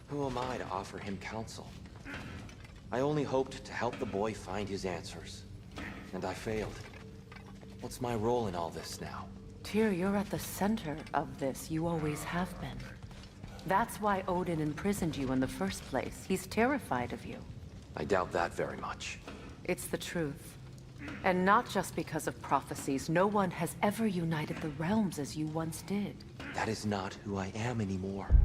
Who am I to offer him counsel? I only hoped to help the boy find his answers. And I failed. What's my role in all this now? Tyr, you're at the center of this. You always have been. That's why Odin imprisoned you in the first place. He's terrified of you. I doubt that very much. It's the truth. And not just because of prophecies. No one has ever united the realms as you once did. That is not who I am anymore.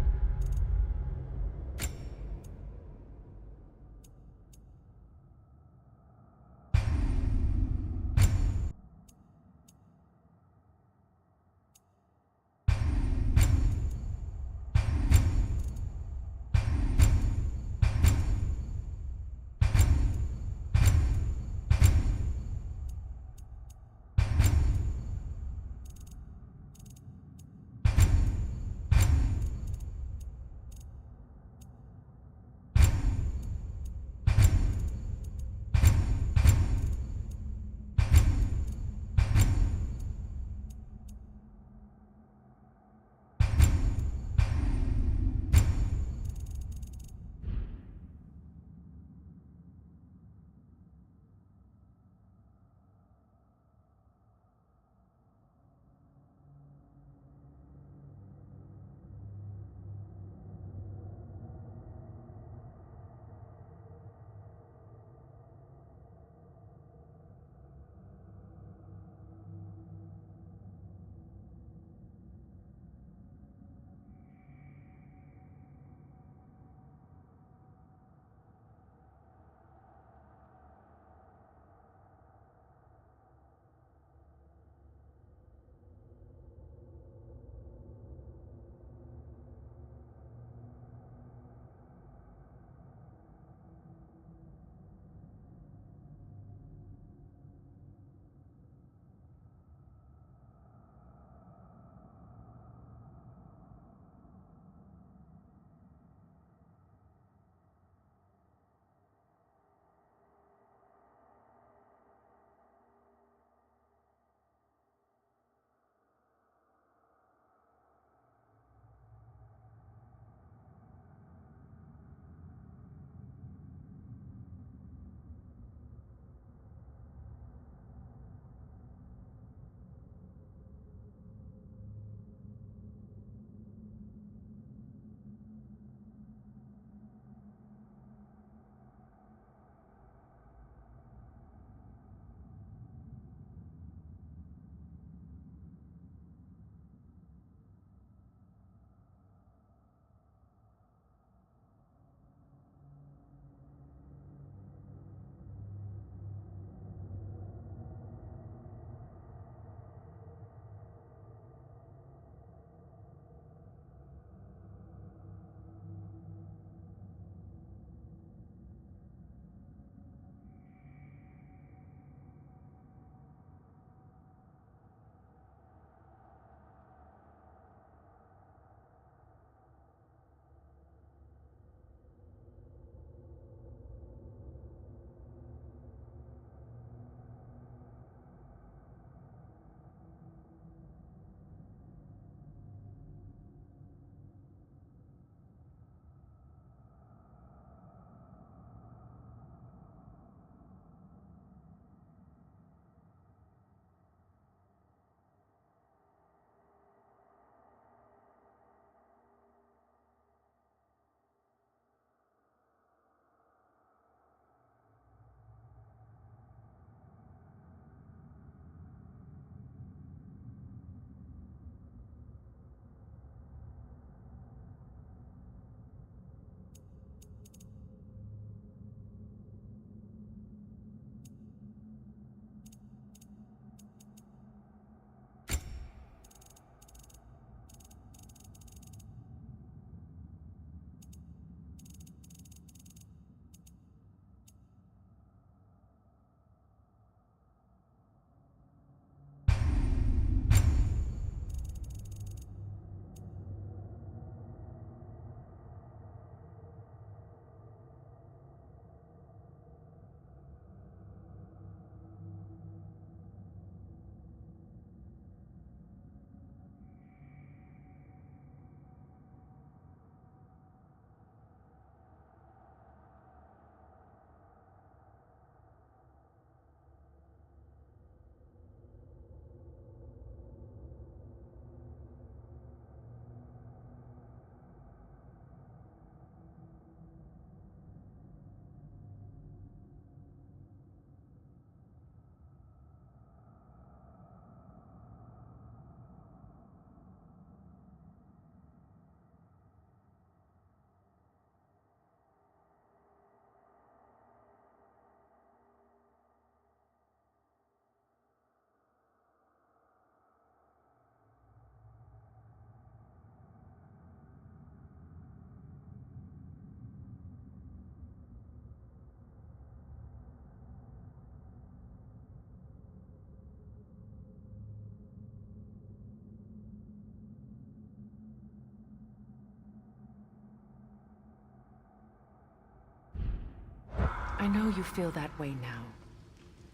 I know you feel that way now.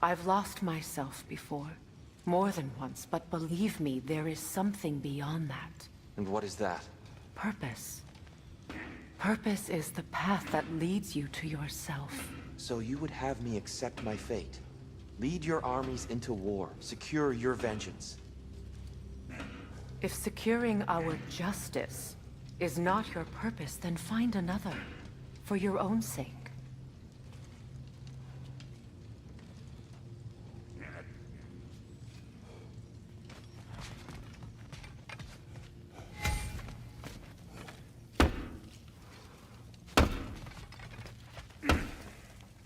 I've lost myself before. More than once, but believe me, there is something beyond that. And what is that? Purpose. Purpose is the path that leads you to yourself. So you would have me accept my fate? Lead your armies into war, secure your vengeance. If securing our justice is not your purpose, then find another. For your own sake.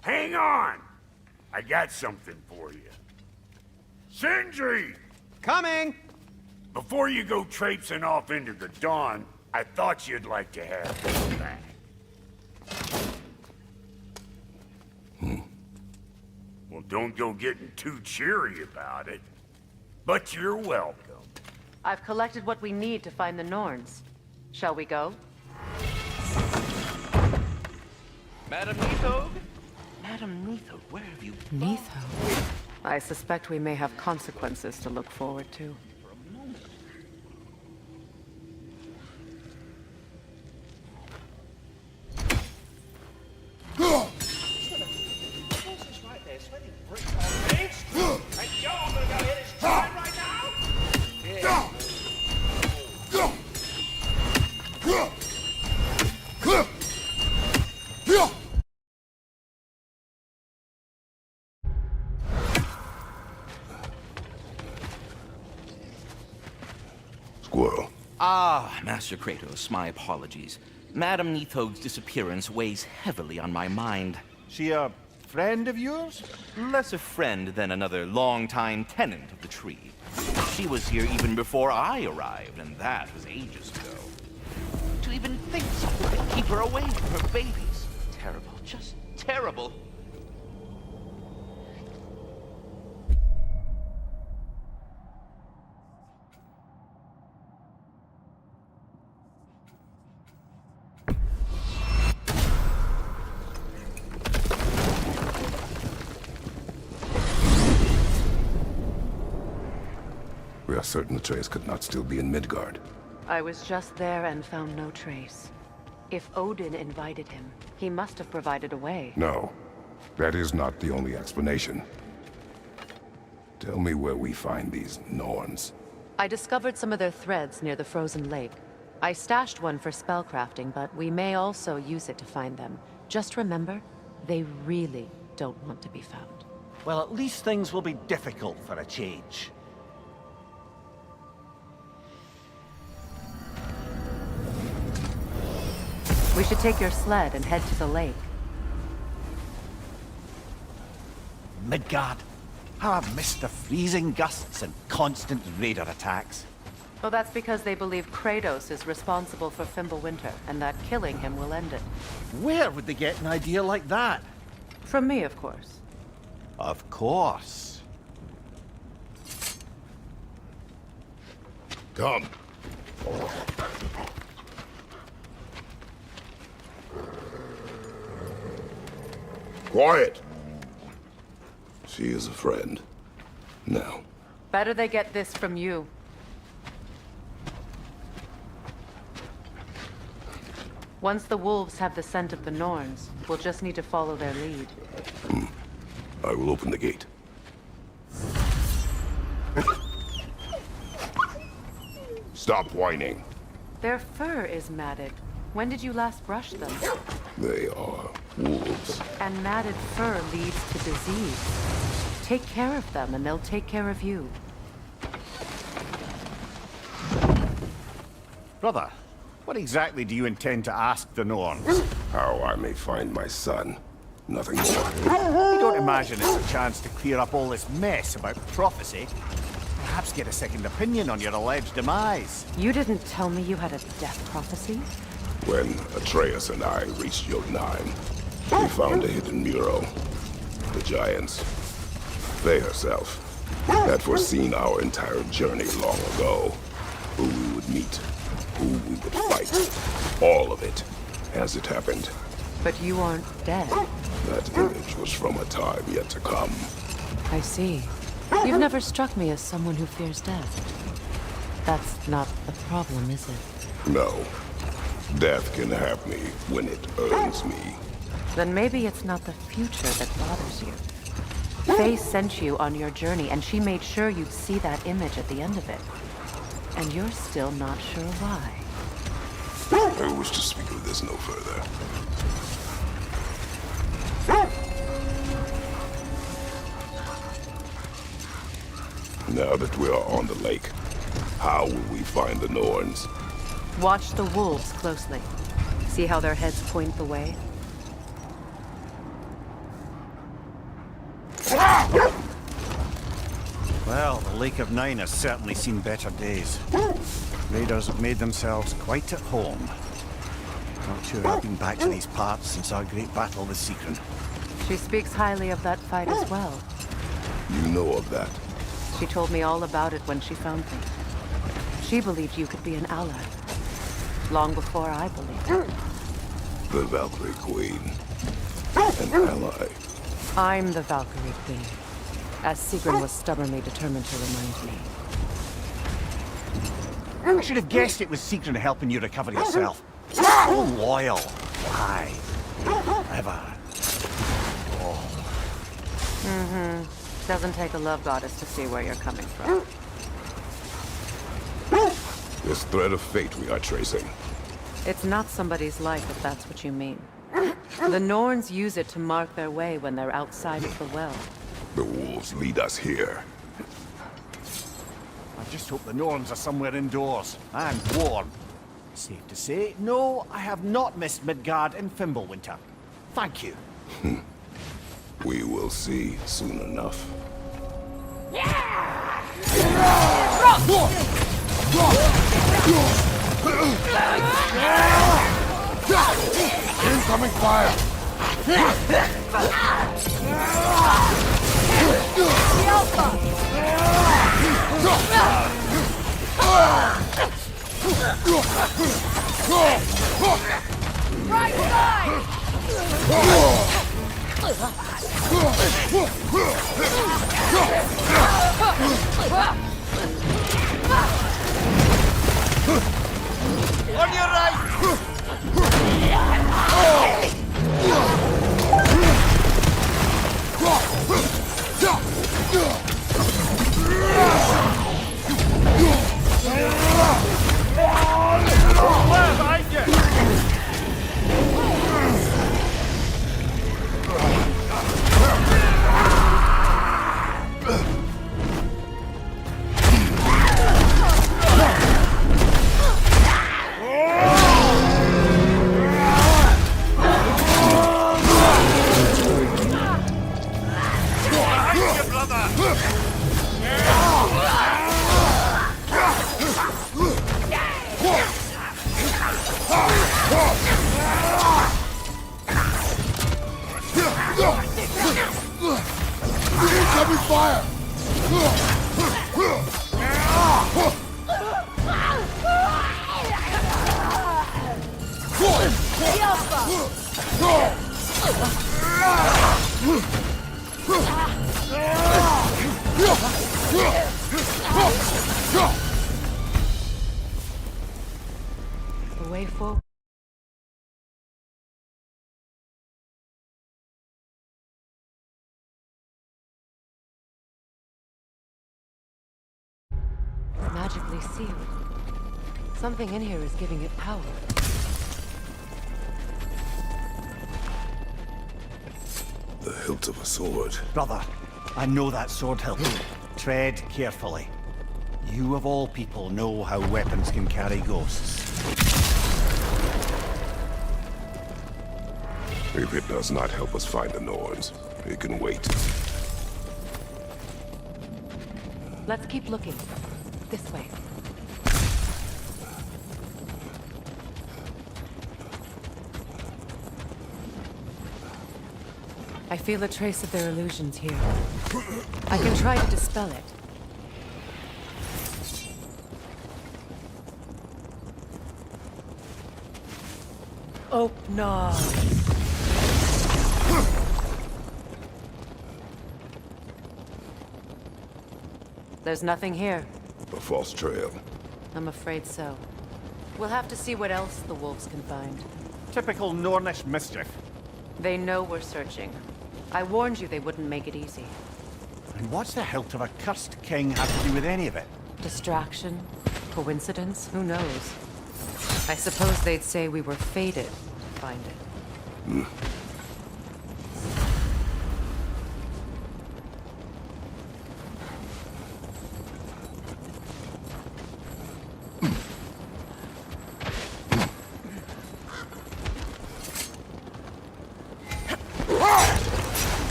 Hang on! I got something for you. Sindri! Coming! Before you go traipsing off into the dawn, I thought you'd like to have this back. Well, don't go getting too cheery about it. But you're welcome. I've collected what we need to find the Norns. Shall we go? Madam Neathog? Madam Neathog, where have you... Neathog? I suspect we may have consequences to look forward to. Squirrel. Ah, Master Kratos, my apologies. Madam Neathog's disappearance weighs heavily on my mind. She a friend of yours? Less a friend than another long-time tenant of the tree. She was here even before I arrived, and that was ages ago. To even think someone could keep her away from her babies. Terrible, just terrible. We are certain Atreus could not still be in Midgard. I was just there and found no trace. If Odin invited him, he must have provided a way. No, that is not the only explanation. Tell me where we find these Norns. I discovered some of their threads near the frozen lake. I stashed one for spellcrafting, but we may also use it to find them. Just remember, they really don't want to be found. Well, at least things will be difficult for a change. We should take your sled and head to the lake. Midgard. How I've missed the freezing gusts and constant raider attacks. Well, that's because they believe Kratos is responsible for Fimbulwinter, and that killing him will end it. Where would they get an idea like that? From me, of course. Of course. Come. Quiet! She is a friend. Now. Better they get this from you. Once the wolves have the scent of the Norns, we'll just need to follow their lead. I will open the gate. Stop whining. Their fur is matted. When did you last brush them? They are wolves. And matted fur leads to disease. Take care of them, and they'll take care of you. Brother, what exactly do you intend to ask the Norns? How I may find my son. Nothing more. You don't imagine it's a chance to clear up all this mess about prophecy? Perhaps get a second opinion on your alleged demise. You didn't tell me you had a death prophecy? When Atreus and I reached Jotunheim, we found a hidden mural. The Giants, they herself, had foreseen our entire journey long ago. Who we would meet, who we would fight. All of it, as it happened. But you aren't dead. That image was from a time yet to come. I see. You've never struck me as someone who fears death. That's not the problem, is it? No. Death can have me when it earns me. Then maybe it's not the future that bothers you. Faye sent you on your journey, and she made sure you'd see that image at the end of it. And you're still not sure why. I wish to speak of this no further. Now that we are on the lake, how will we find the Norns? Watch the wolves closely. See how their heads point the way? Well, the Lake of Nine has certainly seen better days. Raiders have made themselves quite at home. Not sure I've been back to these parts since our great battle with Secret. She speaks highly of that fight as well. You know of that. She told me all about it when she found me. She believed you could be an ally. Long before I believed it. The Valkyrie Queen. An ally. I'm the Valkyrie Queen, as Sigrun was stubbornly determined to remind me. I should have guessed it was Secret helping you recover yourself. So loyal. Why? Ever. Doesn't take a love goddess to see where you're coming from. This thread of fate we are tracing. It's not somebody's life, if that's what you mean. The Norns use it to mark their way when they're outside of the well. The wolves lead us here. I just hope the Norns are somewhere indoors and warm. Safe to say, no, I have not missed Midgard in Fimbulwinter. Thank you. We will see soon enough. Incoming fire! Right side! On your right! Incoming fire! The way forward. Magically sealed. Something in here is giving it power. The hilt of a sword. Brother, I know that sword hilt. Tread carefully. You of all people know how weapons can carry ghosts. If it does not help us find the Norns, it can wait. Let's keep looking. This way. I feel a trace of their illusions here. I can try to dispel it. Oh, no. There's nothing here. A false trail. I'm afraid so. We'll have to see what else the wolves can find. Typical Nornish mischief. They know we're searching. I warned you they wouldn't make it easy. And what's the hilt of a cursed king have to do with any of it? Distraction? Coincidence? Who knows? I suppose they'd say we were fated to find it.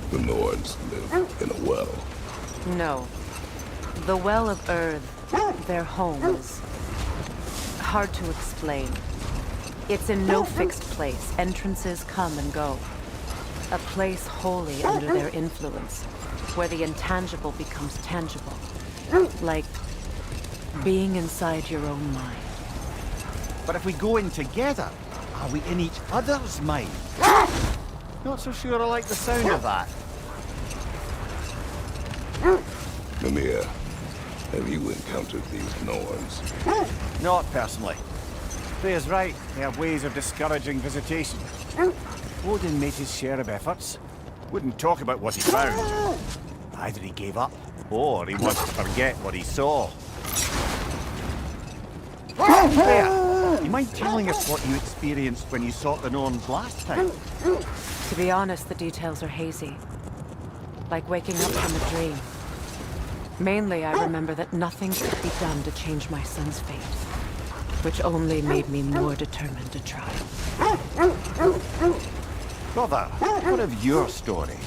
The Norns live in a well. No. The Well of Earth, their home, is hard to explain. It's in no fixed place. Entrances come and go. A place wholly under their influence, where the intangible becomes tangible. Like being inside your own mind. But if we go in together, are we in each other's mind? Not so sure I like the sound of that. Mimir, have you encountered these Norns? Not personally. Freya's right, they have ways of discouraging visitation. Odin made his share of efforts. Wouldn't talk about what he found. Either he gave up, or he wants to forget what he saw. Freya, you mind telling us what you experienced when you sought the Norns last time? To be honest, the details are hazy. Like waking up from a dream. Mainly, I remember that nothing could be done to change my son's fate. Which only made me more determined to try. Brother, what of your story?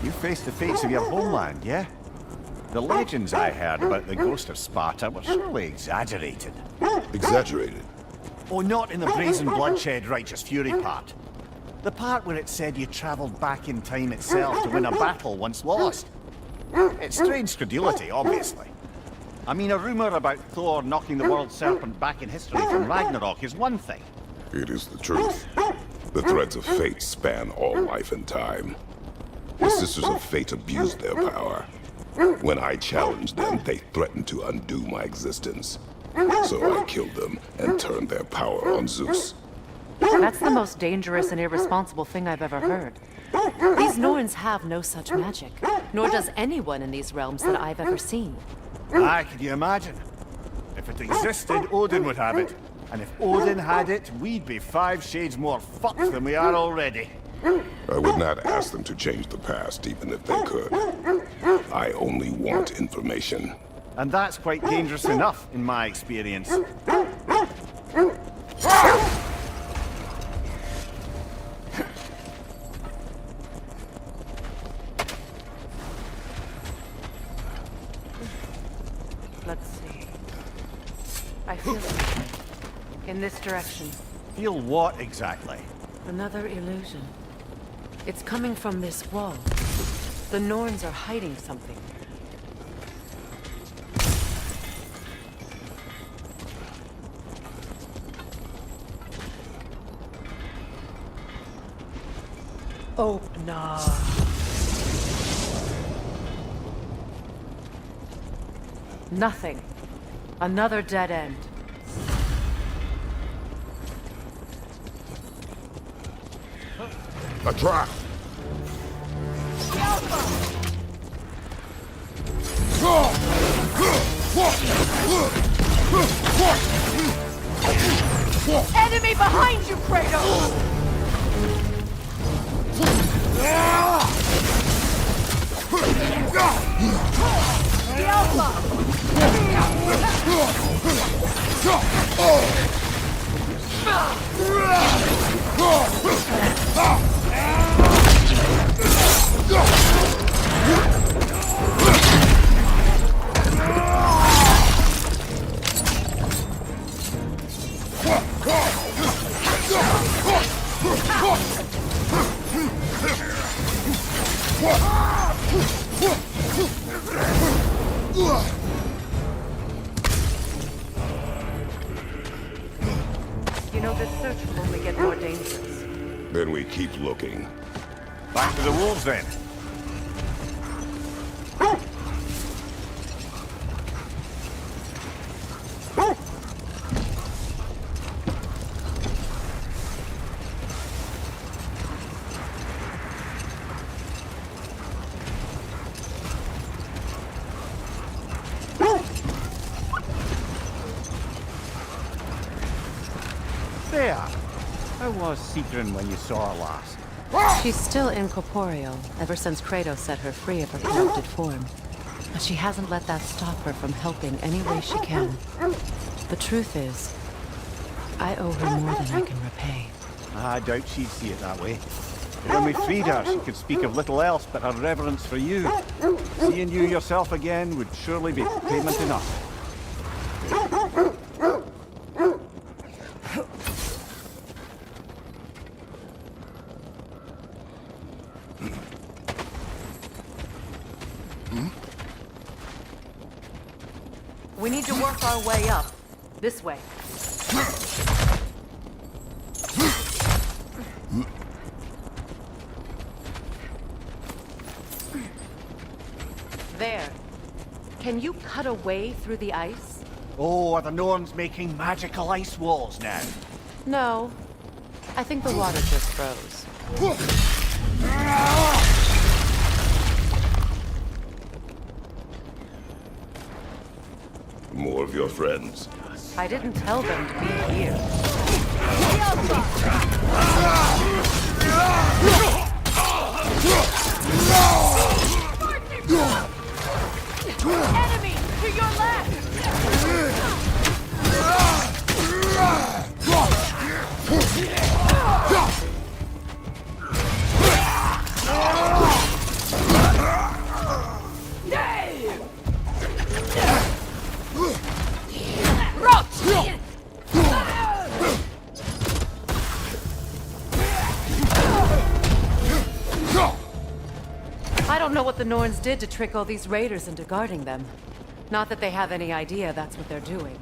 You faced the fates of your homeland, yeah? The legends I heard about the ghost of Sparta were surely exaggerated. Exaggerated? Oh, not in the brazen bloodshed righteous fury part. The part where it said you travelled back in time itself to win a battle once lost. It's strange credulity, obviously. I mean, a rumour about Thor knocking the world serpent back in history from Ragnarok is one thing. It is the truth. The threads of fate span all life and time. The Sisters of Fate abused their power. When I challenged them, they threatened to undo my existence. So I killed them and turned their power on Zeus. That's the most dangerous and irresponsible thing I've ever heard. These Norns have no such magic, nor does anyone in these realms that I've ever seen. Aye, can you imagine? If it existed, Odin would have it. And if Odin had it, we'd be 5 shades more fucked than we are already. I would not ask them to change the past, even if they could. I only want information. And that's quite dangerous enough, in my experience. Let's see. I feel it. In this direction. Feel what exactly? Another illusion. It's coming from this wall. The Norns are hiding something. Oh, no. Nothing. Another dead end. A trap! Enemy behind you, Kratos! The Alpha! You know, this search will only get more dangerous. Then we keep looking. Back to the wolves then. There. How was Sigrun when you saw her last? She's still incorporeal, ever since Kratos set her free of her corrupted form. But she hasn't let that stop her from helping any way she can. The truth is, I owe her more than I can repay. I doubt she'd see it that way. When we freed her, she could speak of little else but her reverence for you. Seeing you yourself again would surely be payment enough. We need to work our way up. This way. There. Can you cut a way through the ice? Oh, are the Norns making magical ice walls now? No. I think the water just froze. More of your friends. I didn't tell them to be here. Enemy to your left! I don't know what the Norns did to trick all these raiders into guarding them. Not that they have any idea that's what they're doing.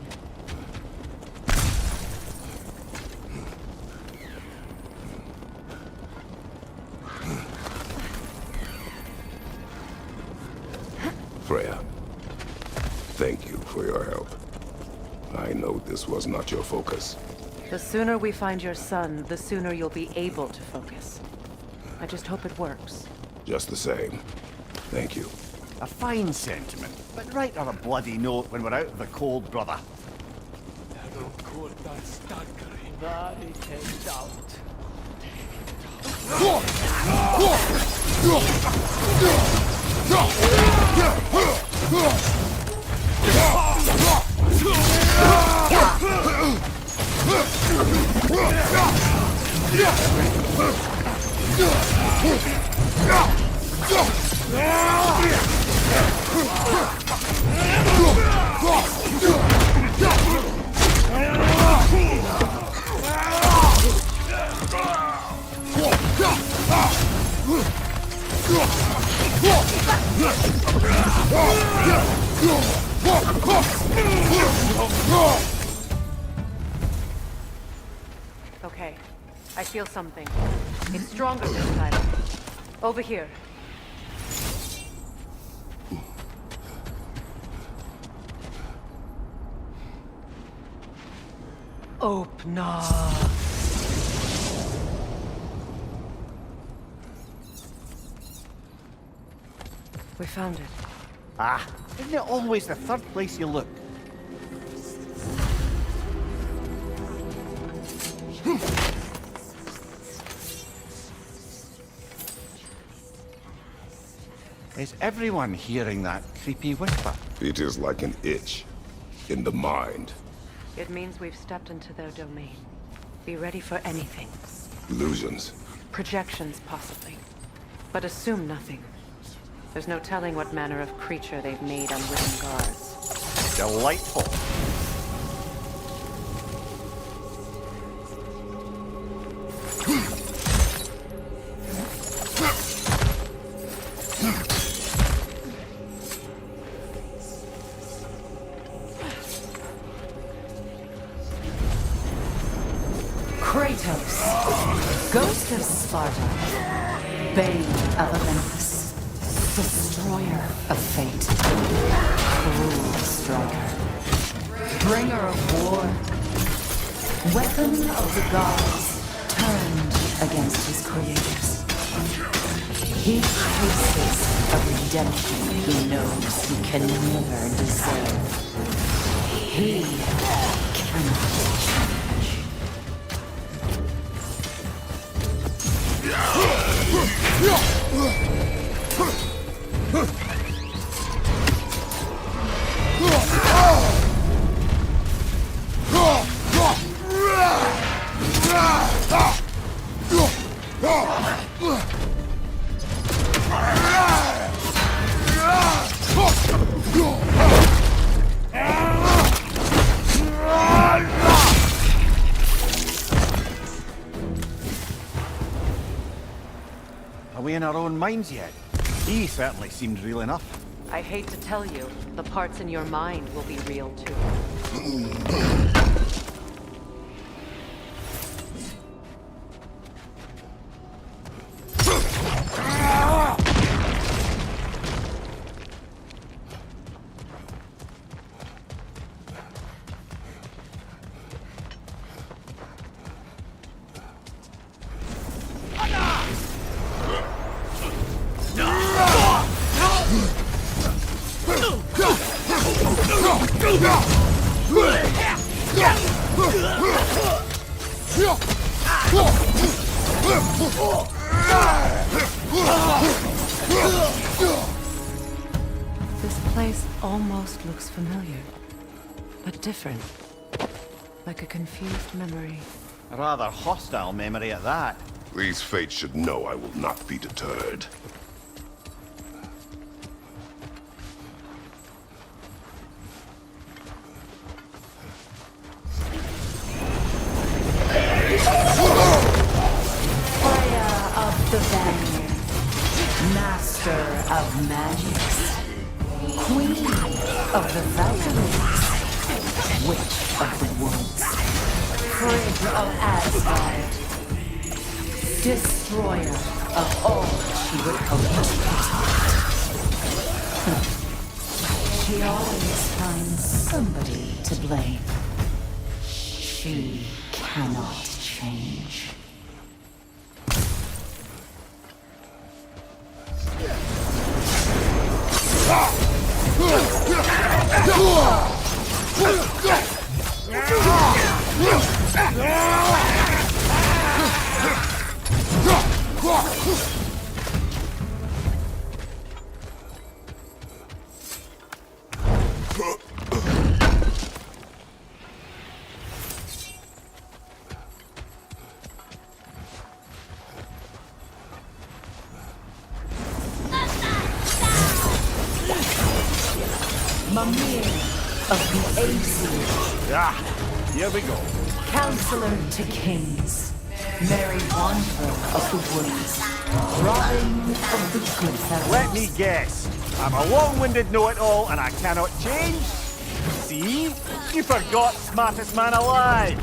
Freya, thank you for your help. I know this was not your focus. The sooner we find your son, the sooner you'll be able to focus. I just hope it works. Just the same. Thank you. A fine sentiment, but write her a bloody note when we're out of the cold, brother. Okay, I feel something. It's stronger this time. Over here. Open up. We found it. Ah, isn't it always the third place you look? Is everyone hearing that creepy whisper? It is like an itch in the mind. It means we've stepped into their domain. Be ready for anything. Illusions. Projections, possibly. But assume nothing. There's no telling what manner of creature they've made unwitting guards. Delightful. Kratos! Ghost of Sparta, Bane of Olympus, Destroyer of Fate, Cruel Striker, Bringer of War, Weapon of the Gods, turned against his creators. He faces a redemption he knows he can never deserve. He cannot change. Are we in our own minds yet? He certainly seemed real enough. I hate to tell you, the parts in your mind will be real too. This place almost looks familiar, but different. Like a confused memory. A rather hostile memory at that. These fates should know I will not be deterred. The Vanir, Master of Magics, Queen of the Valkyries, Witch of the Woods, Frigg of Asgard, Destroyer of all she would hope to protect. She always finds somebody to blame. She cannot change. Mimir of the Aesir. Ah, here we go. Counselor to kings, Mary Wanderer of the woods, Robin of the good fellows. Let me guess. I'm a long-winded know-it-all and I cannot change? See? You forgot smartest man alive.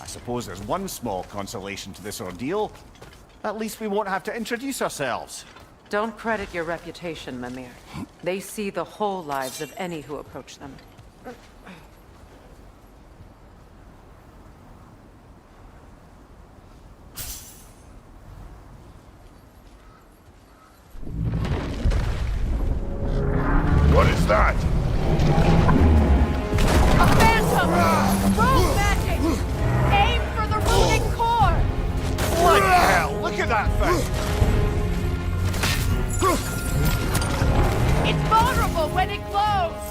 I suppose there's one small consolation to this ordeal. At least we won't have to introduce ourselves. Don't credit your reputation, Mimir. They see the whole lives of any who approach them. What is that? A phantom! Rogue magic! Aim for the rooting core! Bloody hell, look at that thing! It's vulnerable when it glows!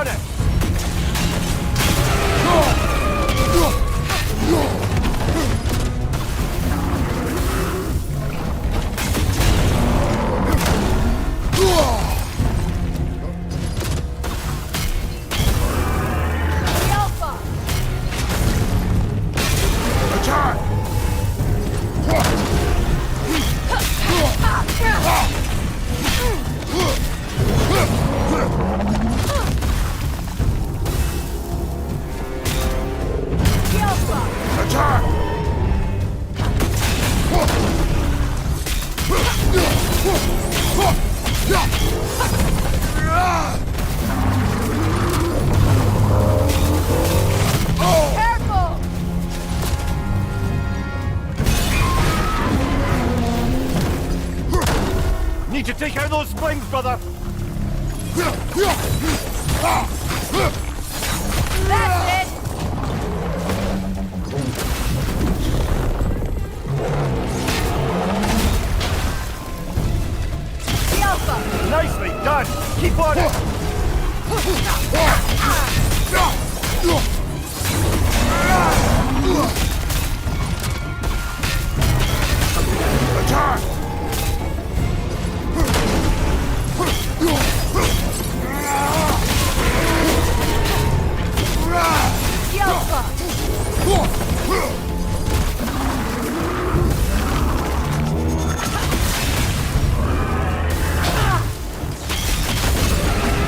on it! Need to take out those springs, brother! That's it! The Alpha! Nicely done! Keep on it! Attack!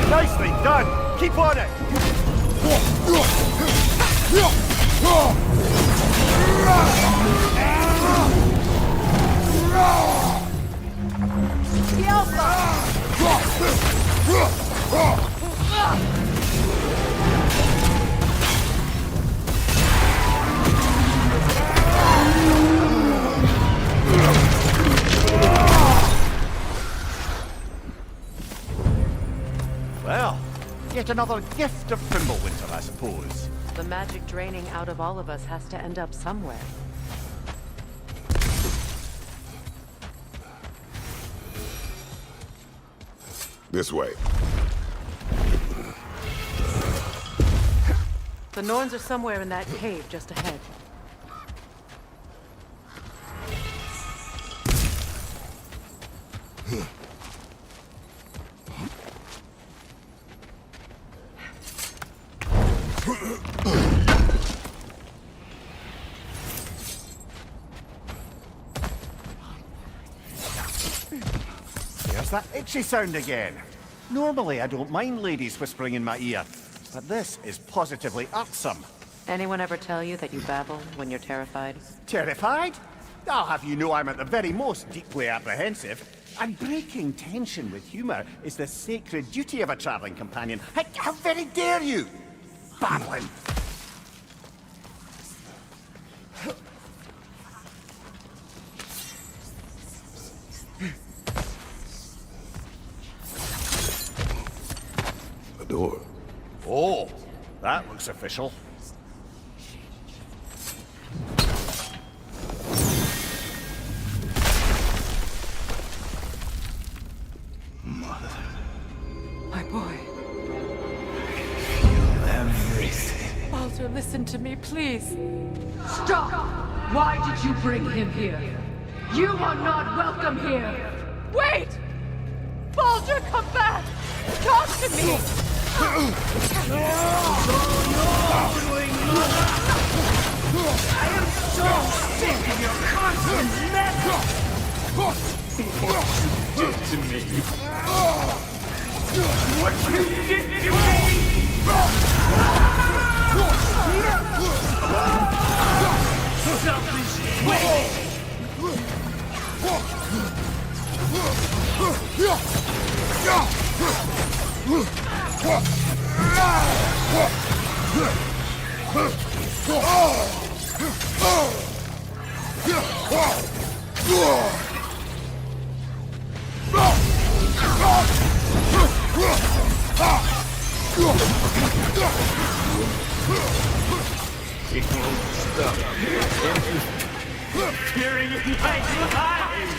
Nicely done! Keep on it! The Alpha! Well, yet another gift of Fimbulwinter, I suppose. The magic draining out of all of us has to end up somewhere. This way. The Norns are somewhere in that cave just ahead. There's that itchy sound again. Normally I don't mind ladies whispering in my ear, but this is positively irksome. Anyone ever tell you that you babble when you're terrified? Terrified? I'll have you know I'm at the very most deeply apprehensive. And breaking tension with humour is the sacred duty of a travelling companion. How very dare you! Babbling! A door. Oh, that looks official. My boy. Everything. Baldur, listen to me, please. Stop! Why did you bring him here? You are not welcome here! Wait! Baldur, come back! Talk to me! I am so sick of your constant meddling! What you did to me! What you did to me! Selfish waste! It won't stop. Peering in my eyes!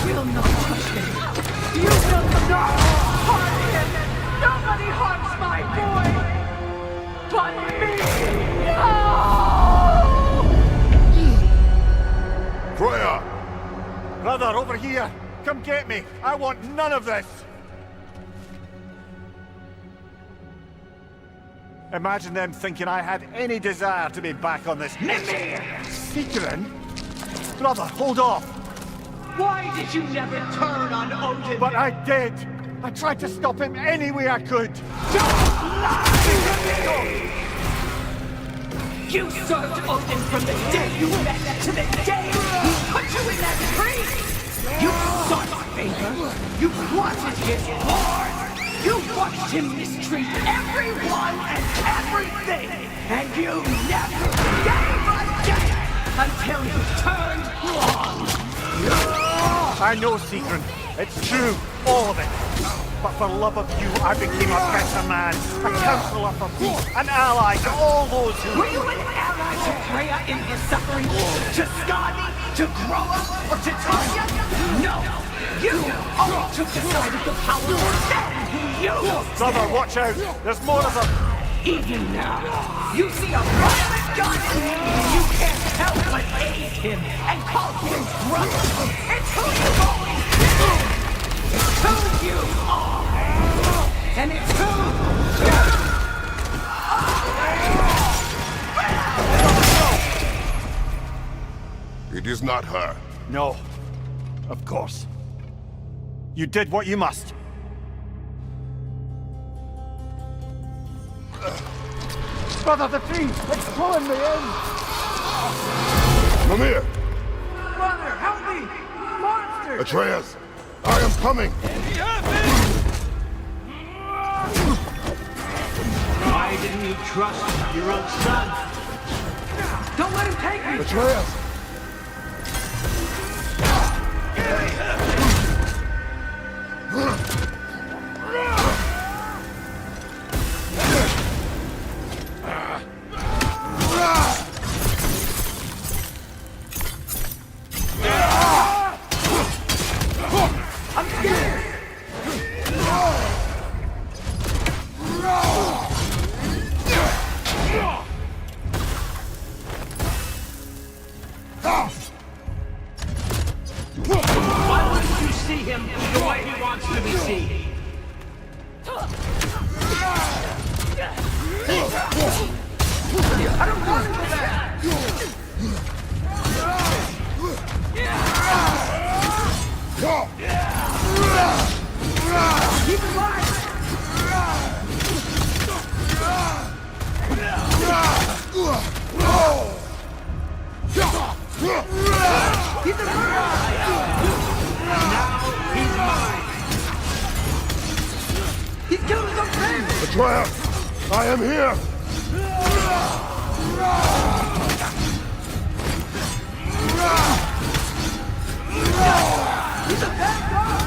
will not touch him. You will not harm him. Nobody harms my boy but me. No! Freya! Brother, over here! Come get me! I want none of this! Imagine them thinking I had any desire to be back on this Secret? Brother, hold off! Why did you never turn on Odin? But I did! I tried to stop him any way I could! You served Odin from the day you met to the day he put you in that tree! You sought favor, you wanted his lord, you watched him mistreat everyone and everything, and you never gave a damn until you turned wrong! I know, Secret. It's true, all of it. But for love of you, I became a better man, a counselor for peace, an ally to all those who... Were you an ally to Freya in her suffering? To Skadi? To Groa? Or to Tanya? No! You only took the side of the powerful then! You! Brother, watch out! There's more of them! Even now, you see a violent god and you can't help but aid him and call him brother! It's who you've always been! It's who you are! And it's who you are! It is not her. No. Of course. You did what you must. Brother, the tree! It's pulling me in! Mimir! Brother, help me! Monster! Atreus! I am coming! Why didn't you trust your own son? Don't let him take me! Atreus! I'm scared! Why wouldn't you see him the way he wants to be seen? I don't want him for that! Keep in mind! He's a murderer! Now he's mine! He's killed his own family! Atreus! I am here! He's a bad guy!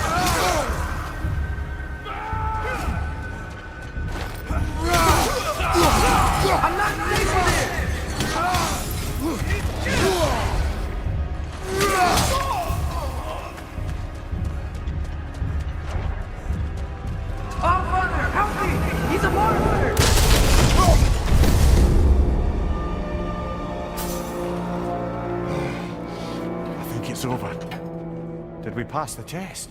I'm not safe with it! Oh, Mother, help me! He's a monster! I think it's over. Did we pass the test?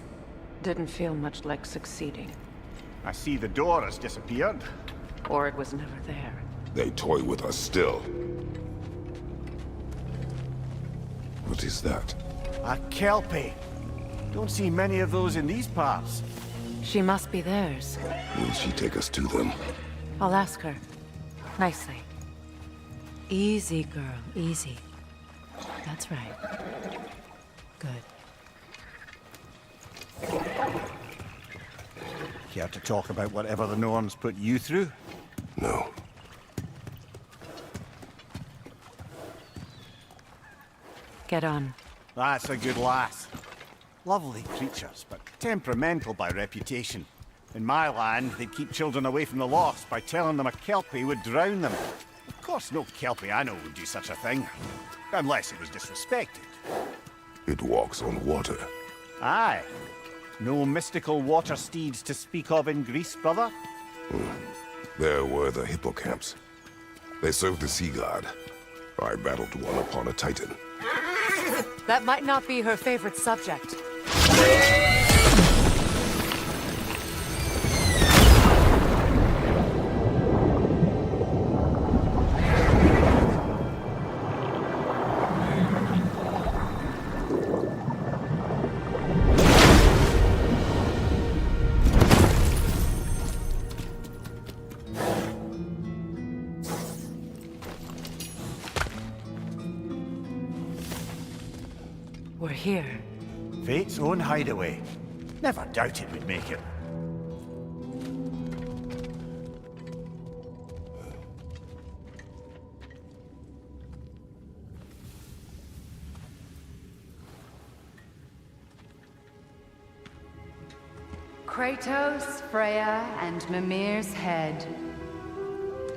Didn't feel much like succeeding. I see the door has disappeared. Or it was never there. They toy with us still. What is that? A Kelpie. Don't see many of those in these parts. She must be theirs. Will she take us to them? I'll ask her. Nicely. Easy, girl. Easy. That's right. Good. Care to talk about whatever the Norns put you through? No. Get on. That's a good lass. Lovely creatures, but temperamental by reputation. In my land, they'd keep children away from the lost by telling them a Kelpie would drown them. Of course, no Kelpiano would do such a thing. Unless it was disrespected. It walks on water. Aye. No mystical water steeds to speak of in Greece, brother? There were the hippocamps. They served the sea god. I battled one upon a titan. That might not be her favorite subject. We're here. Fate's own hideaway. Never doubted we'd make it. Kratos, Freya, and Mimir's head.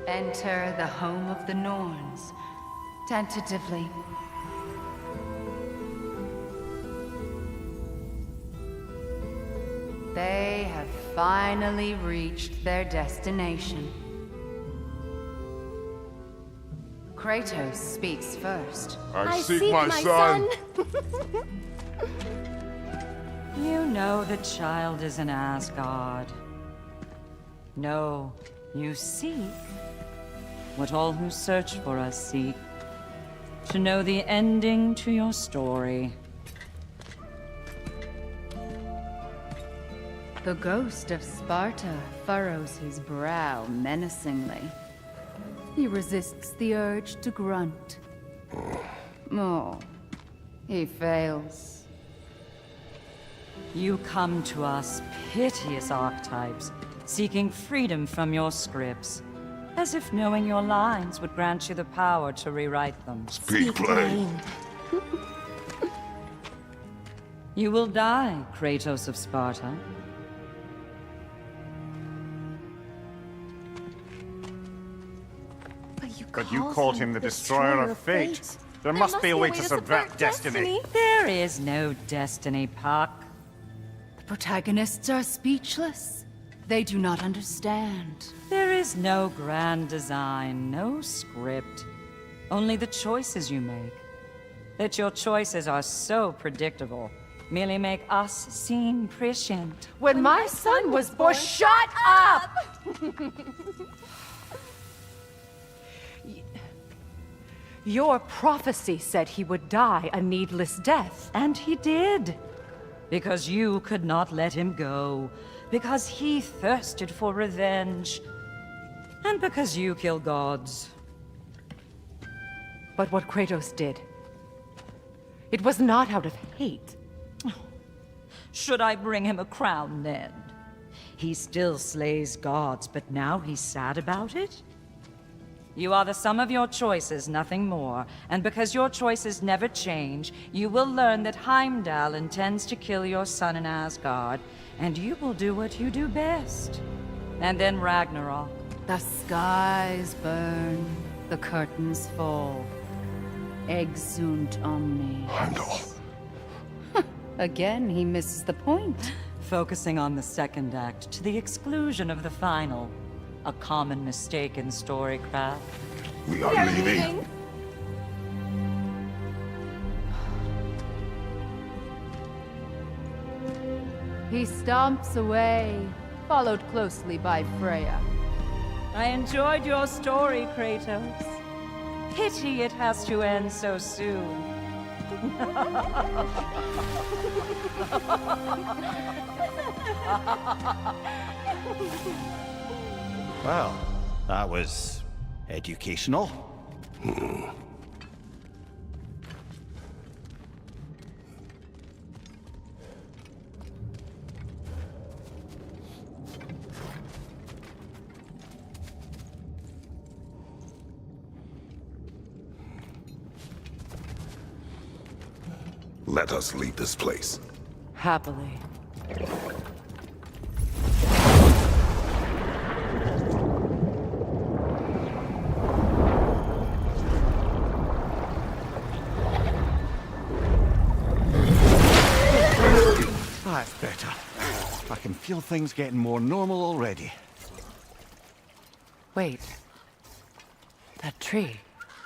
Enter the home of the Norns, tentatively. They have finally reached their destination. Kratos speaks first. I seek my son. You know the child is in Asgard. No, you seek what all who search for us seek. To know the ending to your story. The ghost of Sparta furrows his brow menacingly. He resists the urge to grunt. Oh, he fails. You come to us, piteous archetypes, seeking freedom from your scripts. As if knowing your lines would grant you the power to rewrite them. Speak plain. You will die, Kratos of Sparta. But you called him the Destroyer of Fate. There must be a way to subvert destiny. There is no destiny, Puck. The protagonists are speechless. They do not understand. There is no grand design, no script. Only the choices you make. That your choices are so predictable, merely make us seem prescient. When my son was born, shut up! Your prophecy said he would die a needless death. And he did. Because you could not let him go. Because he thirsted for revenge. And because you kill gods. But what Kratos did, it was not out of hate. Should I bring him a crown then? He still slays gods, but now he's sad about it? You are the sum of your choices, nothing more. And because your choices never change, you will learn that Heimdall intends to kill your son in Asgard, and you will do what you do best. And then Ragnarok. The skies burn, the curtains fall. Exunt omnes. Heimdall. Again, he misses the point. Focusing on the second act to the exclusion of the final. A common mistake in storycraft. We are leaving. He stomps away, followed closely by Freya. I enjoyed your story, Kratos. Pity it has to end so soon. Well, that was educational. Let us leave this place. Happily. That's better. I can feel things getting more normal already. Wait. That tree.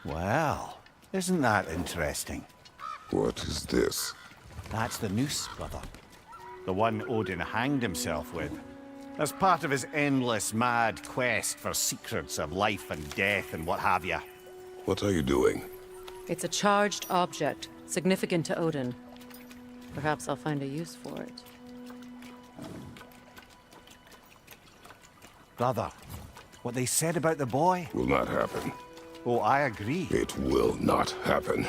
Well, isn't that interesting? What is this? That's the noose, brother. The one Odin hanged himself with. As part of his endless, mad quest for secrets of life and death and what have you. What are you doing? It's a charged object, significant to Odin. Perhaps I'll find a use for it. Brother, what they said about the boy? Will not happen. Oh, I agree. It will not happen.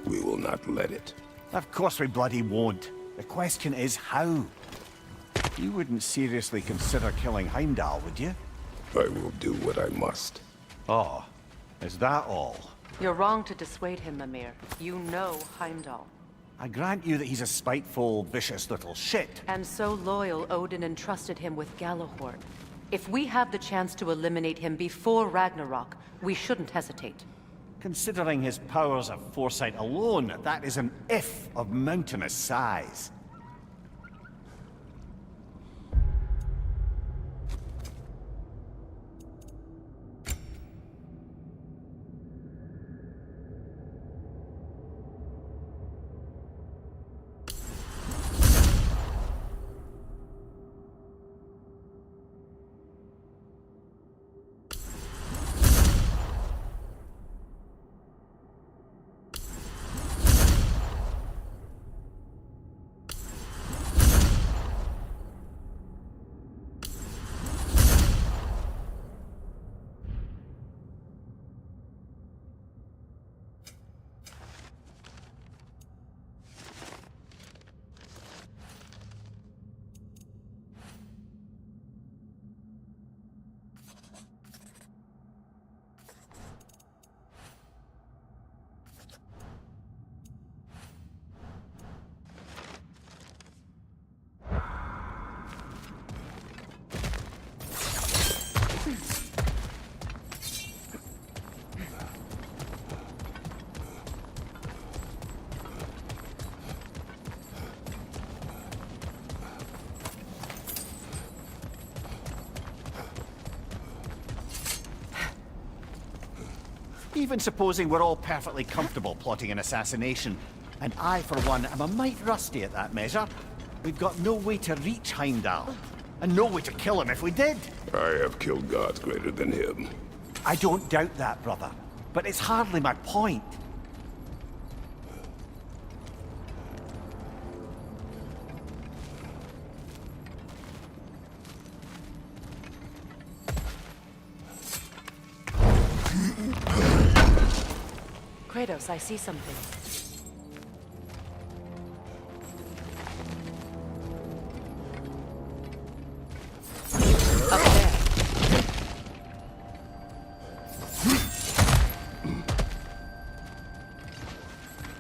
We will not let it. Of course we bloody won't. The question is how. You wouldn't seriously consider killing Heimdall, would you? I will do what I must. Oh, is that all? You're wrong to dissuade him, Mimir. You know Heimdall. I grant you that he's a spiteful, vicious little shit. And so loyal, Odin entrusted him with Galahorn. If we have the chance to eliminate him before Ragnarok, we shouldn't hesitate. Considering his powers of foresight alone, that is an if of mountainous size. Even supposing we're all perfectly comfortable plotting an assassination, and I, for one, am a mite rusty at that measure, we've got no way to reach Heimdall, and no way to kill him if we did. I have killed gods greater than him. I don't doubt that, brother, but it's hardly my point. Kratos, I see something. Up there.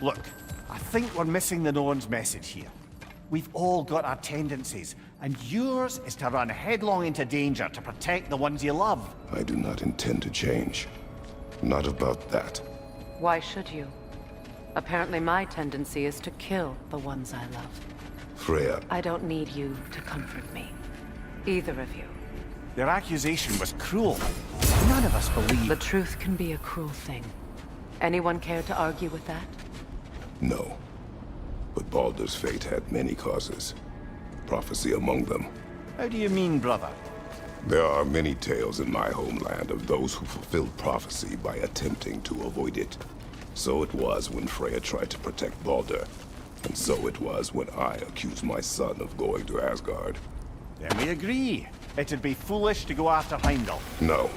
Look, I think we're missing the Norn's message here. We've all got our tendencies, and yours is to run headlong into danger to protect the ones you love. I do not intend to change. Not about that. Why should you? Apparently my tendency is to kill the ones I love. Freya. I don't need you to comfort me. Either of you. Their accusation was cruel. None of us believe... The truth can be a cruel thing. Anyone care to argue with that? No. But Baldur's fate had many causes. Prophecy among them. How do you mean, brother? There are many tales in my homeland of those who fulfilled prophecy by attempting to avoid it. So it was when Freya tried to protect Baldur. And so it was when I accused my son of going to Asgard. Then we agree. It'd be foolish to go after Heimdall. No.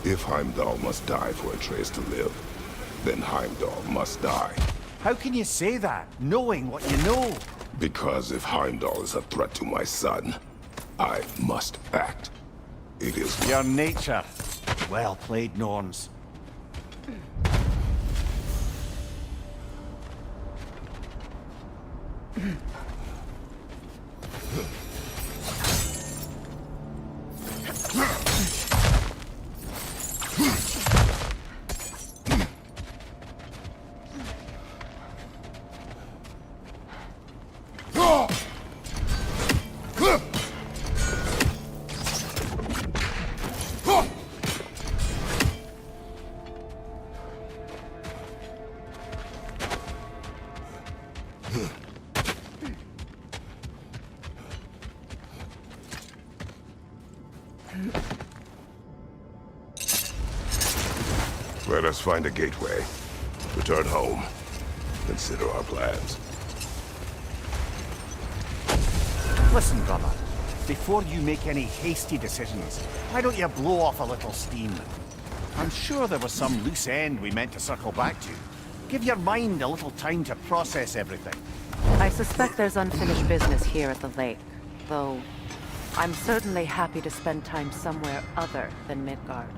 If Heimdall must die for Atreus to live, then Heimdall must die. How can you say that, knowing what you know? Because if Heimdall is a threat to my son, I must act. It is your nature. Well played, Norns. Let us find a gateway. Return home. Consider our plans. Listen, brother. Before you make any hasty decisions, why don't you blow off a little steam? I'm sure there was some loose end we meant to circle back to. Give your mind a little time to process everything. I suspect there's unfinished business here at the lake, though I'm certainly happy to spend time somewhere other than Midgard.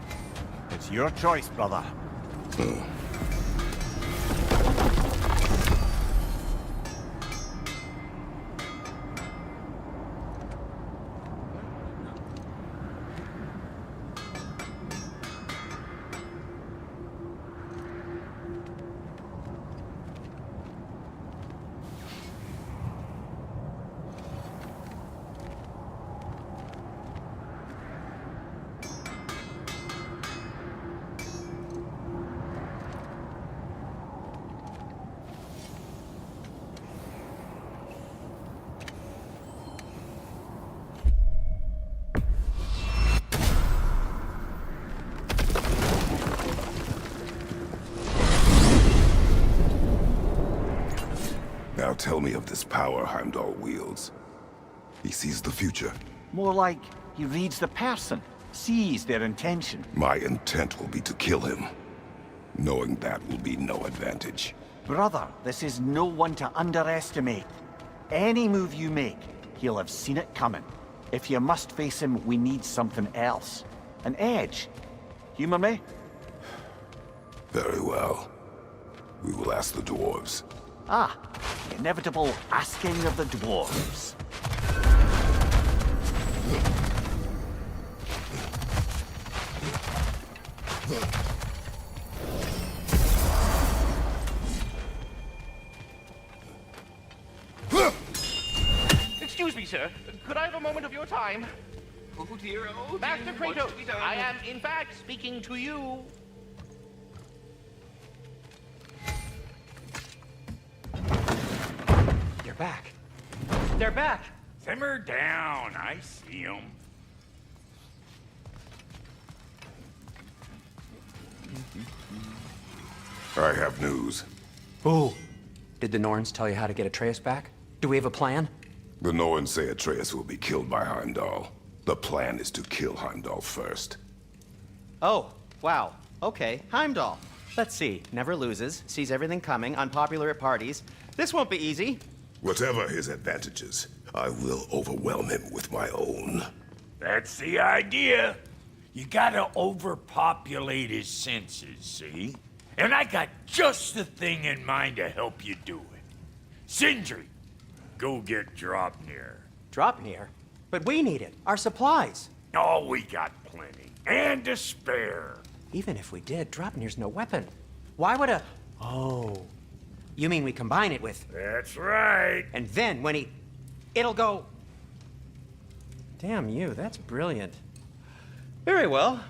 It's your choice, brother. Now tell me of this power Heimdall wields. He sees the future. More like he reads the person, sees their intention. My intent will be to kill him. Knowing that will be no advantage. Brother, this is no one to underestimate. Any move you make, he'll have seen it coming. If you must face him, we need something else. An edge. Humor me? Very well. We will ask the dwarves. Ah, the inevitable asking of the dwarves. Excuse me, sir. Could I have a moment of your time? Oh dear, oh dear. Master Kratos, I am, in fact, speaking to you. They're back. They're back! Simmer down, I see 'em. I have news. Oh, did the Norns tell you how to get Atreus back? Do we have a plan? The Norns say Atreus will be killed by Heimdall. The plan is to kill Heimdall first. Oh, wow. Okay, Heimdall. Let's see. Never loses, sees everything coming, unpopular at parties. This won't be easy. Whatever his advantages, I will overwhelm him with my own. That's the idea. You gotta overpopulate his senses, see? And I got just the thing in mind to help you do it. Sindri, go get Draupnir. Draupnir? But we need it. Our supplies. Oh, we got plenty. And to spare. Even if we did, Draupnir's no weapon. Why would a... Oh. You mean we combine it with... That's right. And then when he... It'll go... Damn you, that's brilliant. Very well.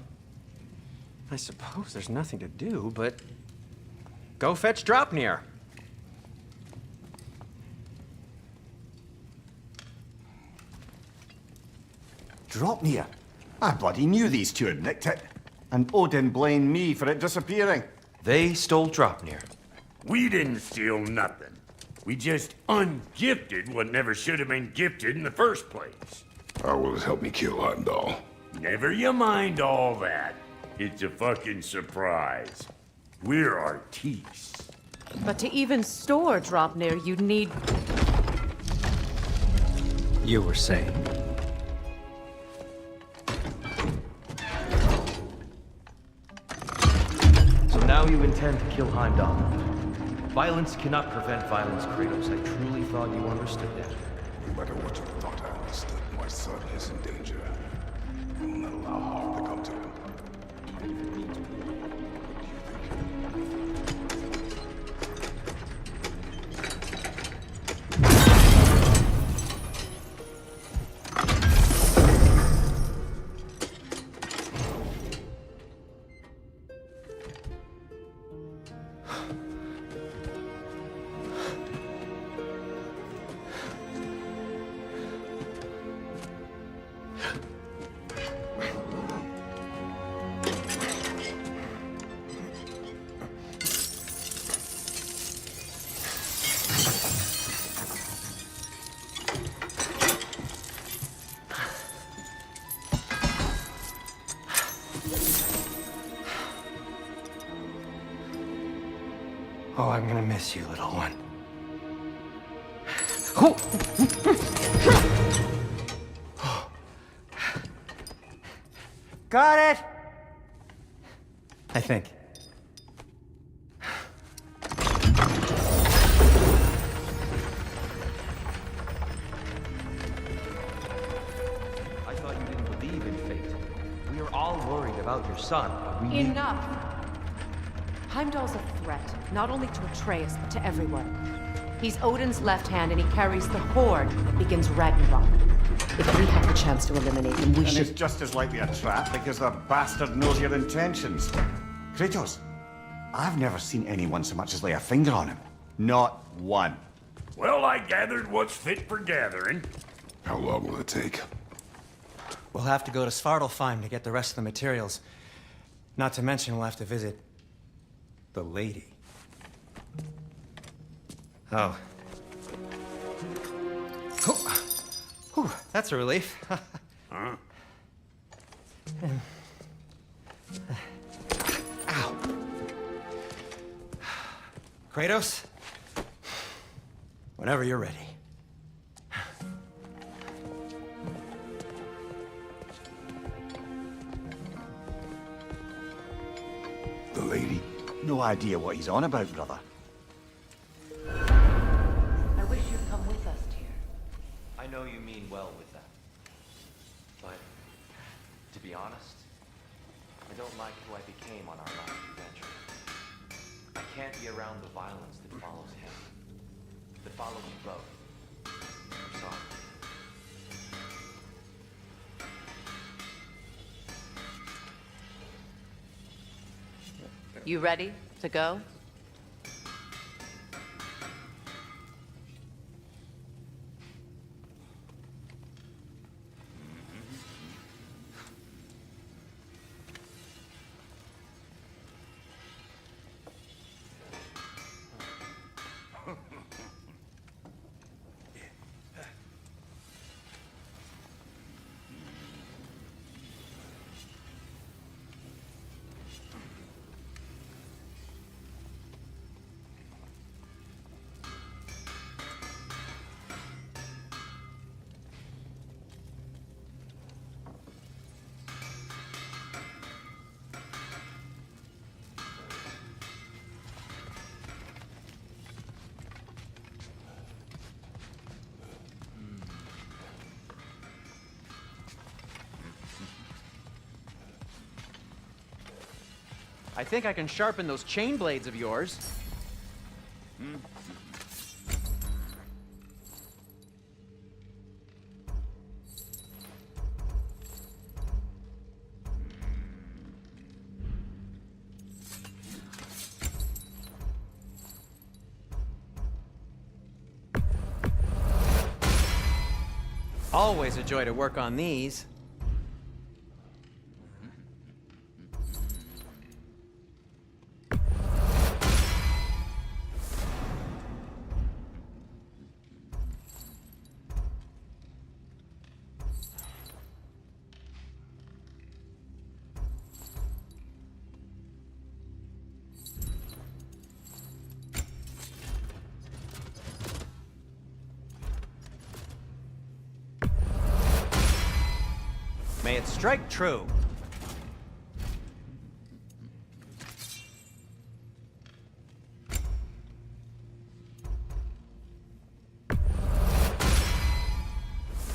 I suppose there's nothing to do, but... Go fetch Draupnir. Draupnir? I bloody knew these two had nicked it. And Odin blamed me for it disappearing. They stole Draupnir. We didn't steal nothing. We just ungifted what never should have been gifted in the first place. How will it help me kill Heimdall? Never you mind all that. It's a fucking surprise. We're artistes. But to even store Draupnir, you'd need... You were saying? So now you intend to kill Heimdall. Violence cannot prevent violence, Kratos. I truly thought you understood that. No matter what you thought I understood, my son is in danger. I will not allow harm to come to him. Oh, I'm gonna miss you, little one. Got it! I think. I thought you didn't believe in fate. We are all worried about your son, but we need... Enough! Heimdall's a threat, not only to Atreus, but to everyone. He's Odin's left hand, and he carries the horde that begins Ragnarok. If we have the chance to eliminate him, we should... it's just as likely a trap because the bastard knows your intentions. Kratos, I've never seen anyone so much as lay a finger on him. Not one. Well, I gathered what's fit for gathering. How long will it take? We'll have to go to Svartalfheim to get the rest of the materials. Not to mention we'll have to visit... the lady. Oh. Whew, that's a relief. Huh? Ow. Kratos? Whenever you're ready. The lady? No idea what he's on about, brother. I wish you'd come with us, dear. I know you mean well with that. But, to be honest, I don't like who I became on our last adventure. I can't be around the violence that follows him. That follows you both. I'm sorry. You ready to go? I think I can sharpen those chain blades of yours. Always a joy to work on these. May it strike true.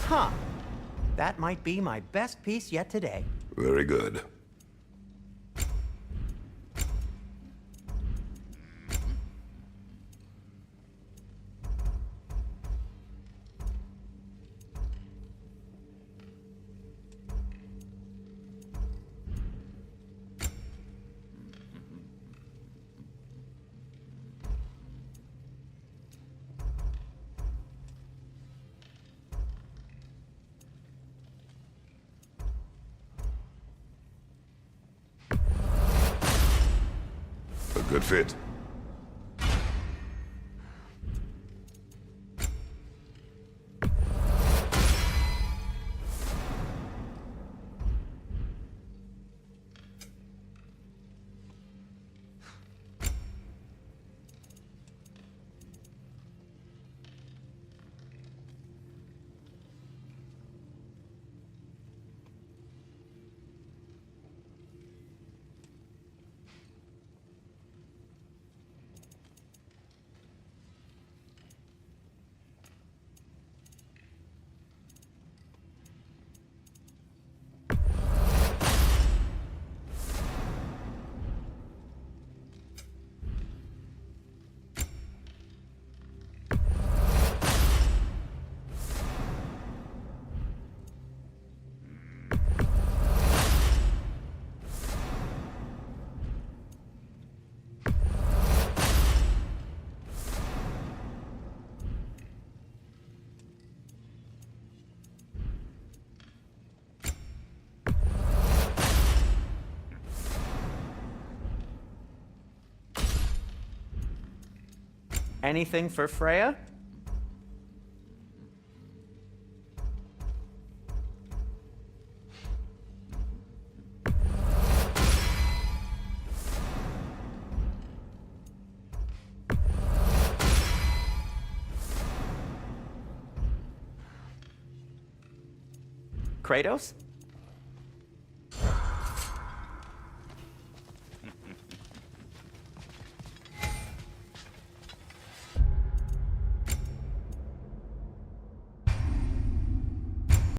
Huh. That might be my best piece yet today. Very good. A good fit. Anything for Freya? Kratos?